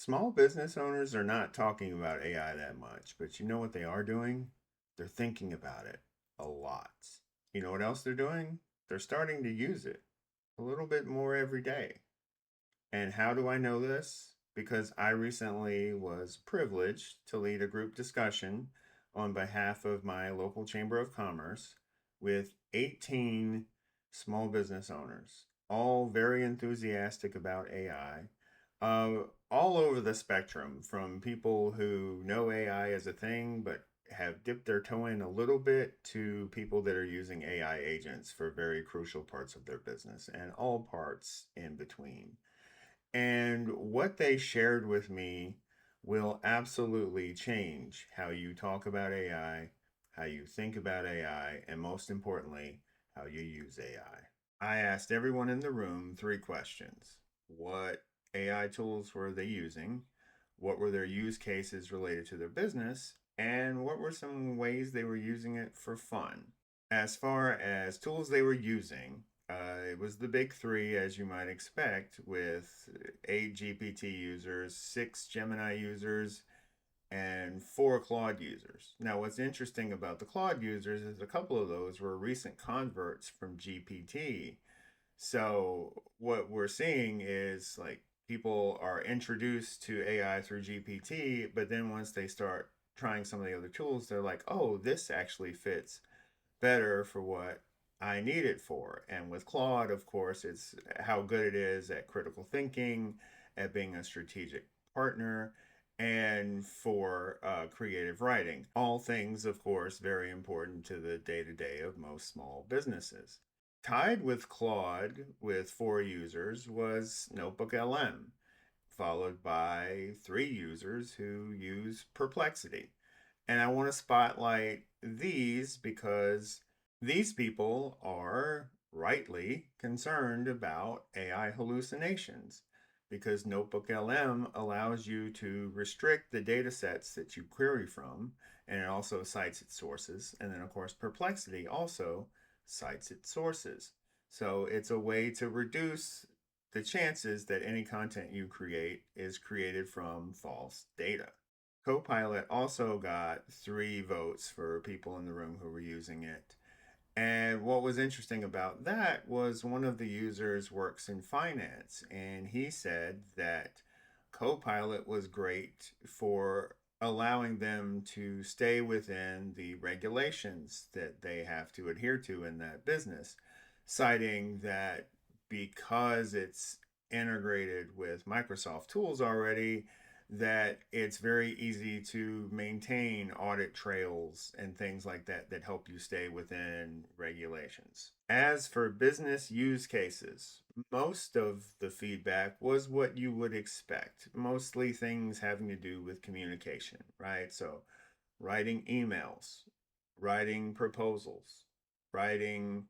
Small business owners are not talking about AI that much, but you know what they are doing? They're thinking about it a lot. You know what else they're doing? They're starting to use it a little bit more every day. And how do I know this? Because I recently was privileged to lead a group discussion on behalf of my local Chamber of Commerce with 18 small business owners, all very enthusiastic about AI, all over the spectrum, from people who know AI as a thing but have dipped their toe in a little bit to people that are using AI agents for very crucial parts of their business and all parts in between. And what they shared with me will absolutely change how you talk about AI, how you think about AI, and most importantly, how you use AI. I asked everyone in the room three questions. What AI tools were they using? What were their use cases related to their business? And what were some ways they were using it for fun? As far as tools they were using, it was the big three, as you might expect, with eight GPT users, six Gemini users, and four Claude users. Now, what's interesting about the Claude users is a couple of those were recent converts from GPT. So, what we're seeing is like people are introduced to AI through GPT, but then once they start trying some of the other tools, they're like, oh, this actually fits better for what I need it for. And with Claude, of course, it's how good it is at critical thinking, at being a strategic partner, and for creative writing. All things, of course, very important to the day to day of most small businesses. Tied with Claude, with four users, was Notebook LM, followed by three users who use Perplexity. And I want to spotlight these because these people are rightly concerned about AI hallucinations because Notebook LM allows you to restrict the data sets that you query from, and it also cites its sources. And then, of course, Perplexity also cites its sources. So it's a way to reduce the chances that any content you create is created from false data. Copilot also got three votes for people in the room who were using it. And what was interesting about that was one of the users works in finance, and he said that Copilot was great for allowing them to stay within the regulations that they have to adhere to in that business, citing that because it's integrated with Microsoft tools already, that it's very easy to maintain audit trails and things like that that help you stay within regulations. As for business use cases, most of the feedback was what you would expect, mostly things having to do with communication, right? So, writing emails, writing proposals, writing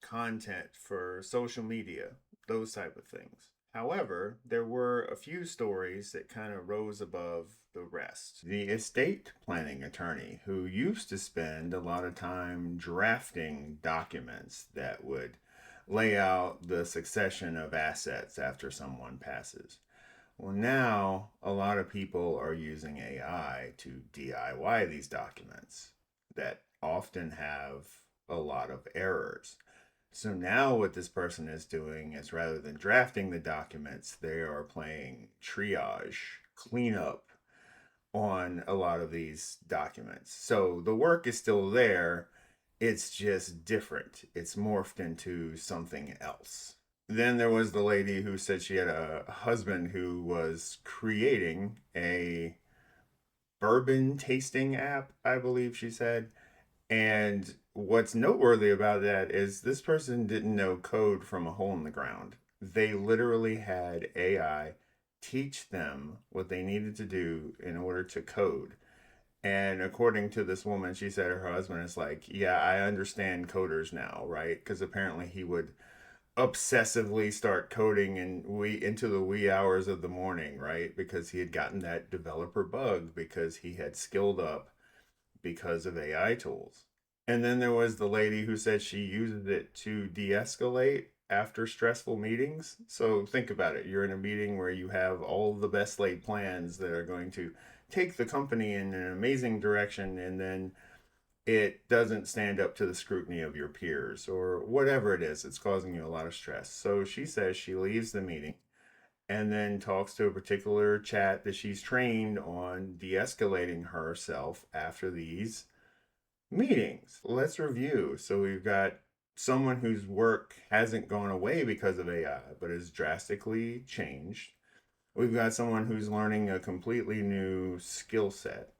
content for social media, those type of things. However, there were a few stories that kind of rose above the rest. The estate planning attorney who used to spend a lot of time drafting documents that would lay out the succession of assets after someone passes. Well, now a lot of people are using AI to DIY these documents that often have a lot of errors. So now what this person is doing is rather than drafting the documents, they are playing triage, cleanup on a lot of these documents. So the work is still there, it's just different. It's morphed into something else. Then there was the lady who said she had a husband who was creating a bourbon tasting app, I believe she said. And what's noteworthy about that is this person didn't know code from a hole in the ground. They literally had AI teach them what they needed to do in order to code. And according to this woman, she said her husband is like, yeah, I understand coders now, right? Because apparently he would obsessively start coding into the wee hours of the morning, right? Because he had gotten that developer bug because he had skilled up because of AI tools. And then there was the lady who said she uses it to de escalate after stressful meetings. So think about it. You're in a meeting where you have all the best laid plans that are going to take the company in an amazing direction, and then it doesn't stand up to the scrutiny of your peers or whatever it is. It's causing you a lot of stress. So she says she leaves the meeting and then talks to a particular chat that she's trained on de escalating herself after these meetings. Let's review. So we've got someone whose work hasn't gone away because of AI, but has drastically changed. We've got someone who's learning a completely new skill set.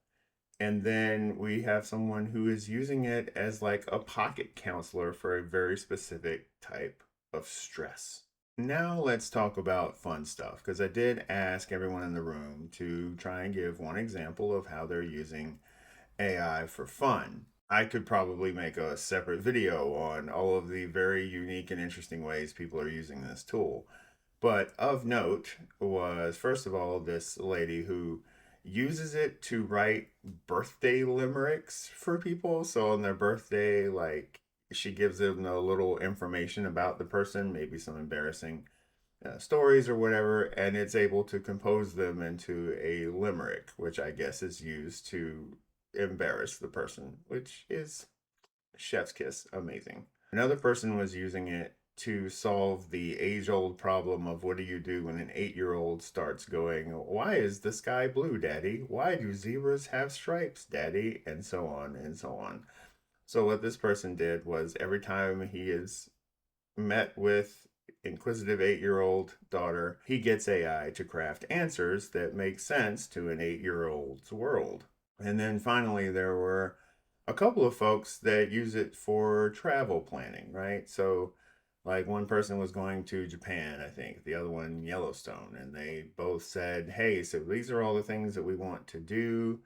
And then we have someone who is using it as like a pocket counselor for a very specific type of stress. Now let's talk about fun stuff, because I did ask everyone in the room to try and give one example of how they're using AI for fun. I could probably make a separate video on all of the very unique and interesting ways people are using this tool. But of note was, first of all, this lady who uses it to write birthday limericks for people. So on their birthday, like she gives them a little information about the person, maybe some embarrassing stories or whatever, and it's able to compose them into a limerick, which I guess is used to embarrass the person, which is chef's kiss, amazing. Another person was using it to solve the age old problem of what do you do when an 8-year-old starts going, why is the sky blue, daddy? Why do zebras have stripes, daddy? And so on and so on. So, what this person did was every time he is met with inquisitive 8-year-old daughter, he gets AI to craft answers that make sense to an 8-year-old's world. And then finally, there were a couple of folks that use it for travel planning, right? So, like one person was going to Japan, I think, the other one Yellowstone, and they both said, hey, so these are all the things that we want to do,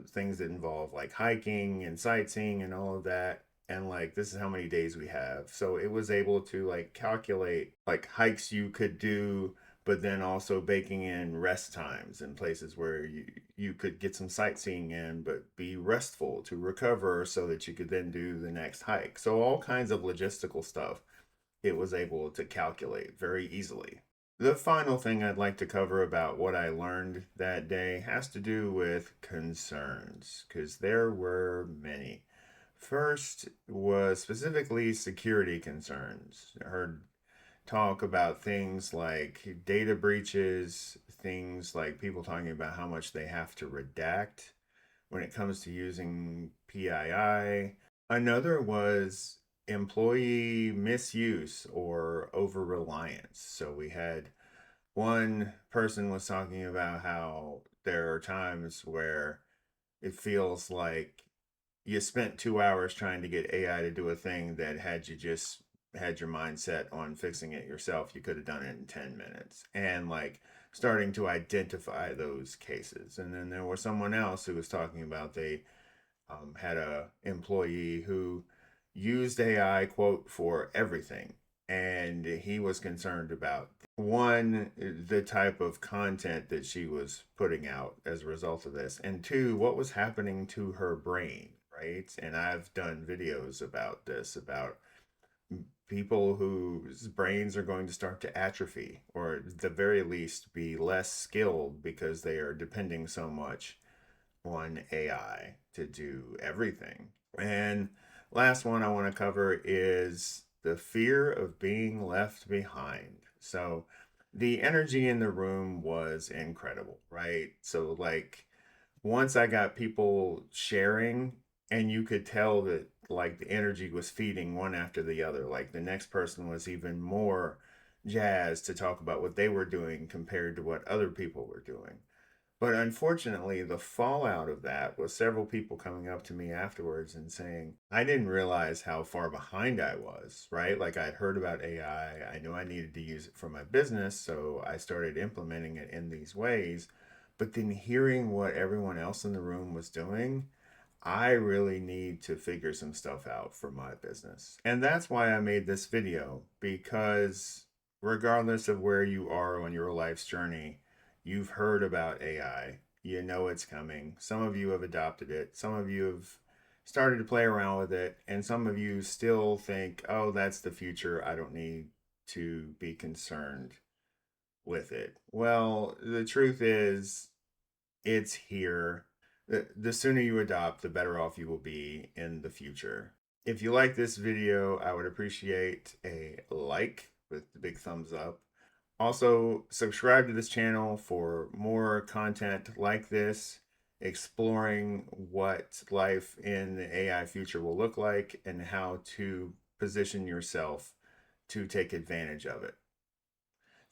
things that involve like hiking and sightseeing and all of that. And like, this is how many days we have. So it was able to like calculate like hikes you could do, but then also baking in rest times and places where you could get some sightseeing in, but be restful to recover so that you could then do the next hike. So all kinds of logistical stuff it was able to calculate very easily. The final thing I'd like to cover about what I learned that day has to do with concerns, because there were many. First was specifically security concerns. I heard talk about things like data breaches, things like people talking about how much they have to redact when it comes to using PII. Another was employee misuse or over reliance. So we had one person was talking about how there are times where it feels like you spent 2 hours trying to get AI to do a thing that had you just had your mind set on fixing it yourself, you could have done it in 10 minutes. And like starting to identify those cases. And then there was someone else who was talking about they had a employee who used AI quote for everything, and he was concerned about one, the type of content that she was putting out as a result of this, and two, what was happening to her brain, right? And I've done videos about this, about people whose brains are going to start to atrophy, or at the very least be less skilled because they are depending so much on AI to do everything. And last one I want to cover is the fear of being left behind. So the energy in the room was incredible, right? So like once I got people sharing, and you could tell that like the energy was feeding one after the other. Like the next person was even more jazzed to talk about what they were doing compared to what other people were doing. But unfortunately, the fallout of that was several people coming up to me afterwards and saying, I didn't realize how far behind I was, right? Like I'd heard about AI, I knew I needed to use it for my business, so I started implementing it in these ways. But then hearing what everyone else in the room was doing, I really need to figure some stuff out for my business. And that's why I made this video, because regardless of where you are on your life's journey, you've heard about AI. You know it's coming. Some of you have adopted it. Some of you have started to play around with it, and some of you still think, oh, that's the future. I don't need to be concerned with it. Well, the truth is, it's here. The sooner you adopt, the better off you will be in the future. If you like this video, I would appreciate a like with the big thumbs up. Also, subscribe to this channel for more content like this, exploring what life in the AI future will look like and how to position yourself to take advantage of it.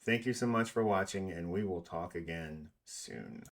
Thank you so much for watching, and we will talk again soon.